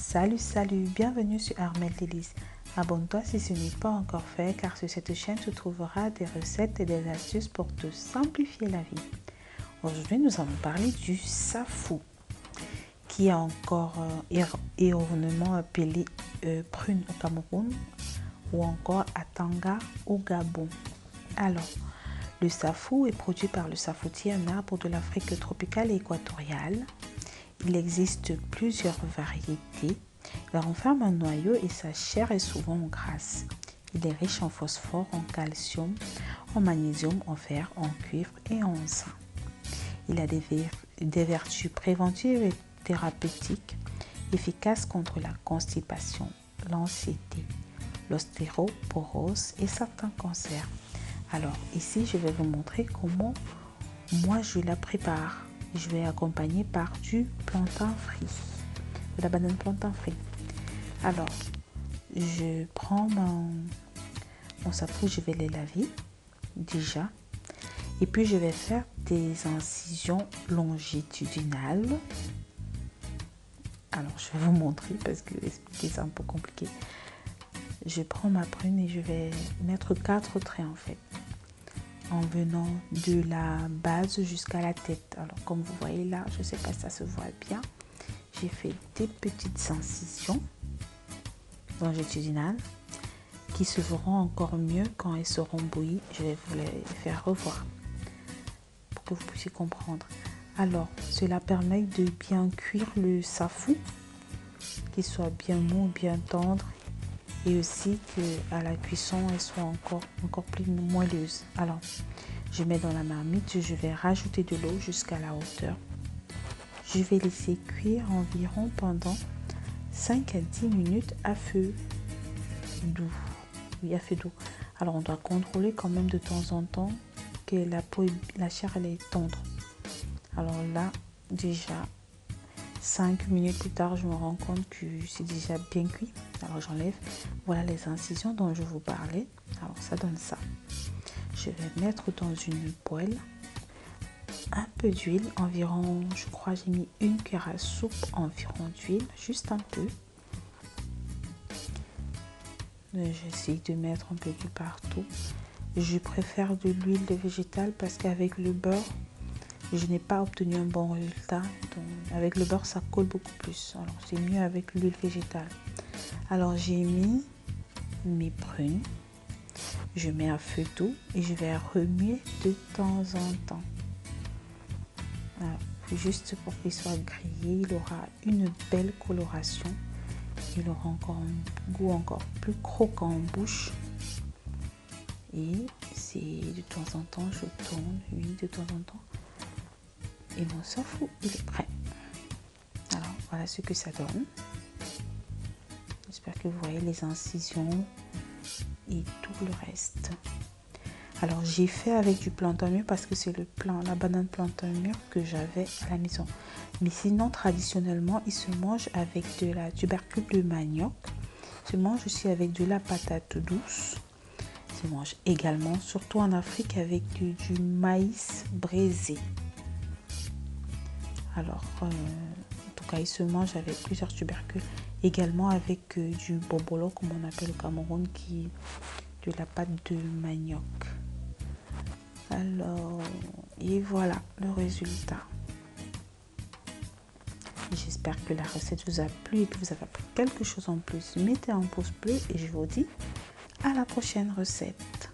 Salut, bienvenue sur Armelle Délices. Abonne-toi si ce n'est pas encore fait car sur cette chaîne tu trouveras des recettes et des astuces pour te simplifier la vie. Aujourd'hui nous allons parler du safou qui est encore erronément appelé prune au Cameroun ou encore atanga au Gabon. Alors, le safou est produit par le safoutier, un arbre de l'Afrique tropicale et équatoriale. Il existe plusieurs variétés. Il renferme un noyau et sa chair est souvent grasse. Il est riche en phosphore, en calcium, en magnésium, en fer, en cuivre et en zinc. Il a des vertus préventives et thérapeutiques, efficaces contre la constipation, l'anxiété, l'ostéoporose et certains cancers. Alors ici, je vais vous montrer comment moi je la prépare. Je vais accompagner par du plantain frit, de la banane plantain frit. Alors, je prends mon safou, je vais les laver déjà. Et puis, je vais faire des incisions longitudinales. Alors, je vais vous montrer parce que expliquer c'est un peu compliqué. Je prends ma prune et je vais mettre 4 traits en fait, en venant de la base jusqu'à la tête. Alors comme vous voyez là, je ne sais pas si ça se voit bien, j'ai fait des petites incisions longitudinales qui se verront encore mieux quand elles seront bouillies. Je vais vous les faire revoir pour que vous puissiez comprendre. Alors cela permet de bien cuire le safou, qu'il soit bien mou, bien tendre, et aussi que à la cuisson elle soit encore plus moelleuse. Alors je mets dans la marmite, je vais rajouter de l'eau jusqu'à la hauteur. Je vais laisser cuire environ pendant 5 à 10 minutes à feu doux. Oui, à feu doux. Alors on doit contrôler quand même de temps en temps que la chair elle est tendre. Alors là déjà 5 minutes plus tard, je me rends compte que c'est déjà bien cuit. Alors j'enlève. Voilà les incisions dont je vous parlais. Alors ça donne ça. Je vais mettre dans une poêle un peu d'huile, environ, je crois j'ai mis une cuillère à soupe environ d'huile, juste un peu. J'essaie de mettre un peu d'huile partout. Je préfère de l'huile végétale parce qu'avec le beurre, je n'ai pas obtenu un bon résultat. Donc, avec le beurre, ça colle beaucoup plus. Alors, c'est mieux avec l'huile végétale. Alors, j'ai mis mes prunes. Je mets à feu doux et je vais remuer de temps en temps. Alors, juste pour qu'il soit grillé, il aura une belle coloration. Il aura encore un goût encore plus croquant en bouche. Et c'est de temps en temps, je tourne, oui, de temps en temps. Et mon safou, il est prêt. Alors, voilà ce que ça donne. J'espère que vous voyez les incisions et tout le reste. Alors, j'ai fait avec du plantain mûr parce que c'est la banane plantain mûr que j'avais à la maison. Mais sinon, traditionnellement, il se mange avec de la tubercule de manioc. Il se mange aussi avec de la patate douce. Il se mange également, surtout en Afrique, avec du maïs braisé. Alors, en tout cas, il se mange avec plusieurs tubercules. Également avec du bobolo, comme on appelle au Cameroun, qui est de la pâte de manioc. Alors, et voilà le résultat. J'espère que la recette vous a plu et que vous avez appris quelque chose en plus. Mettez un pouce bleu et je vous dis à la prochaine recette.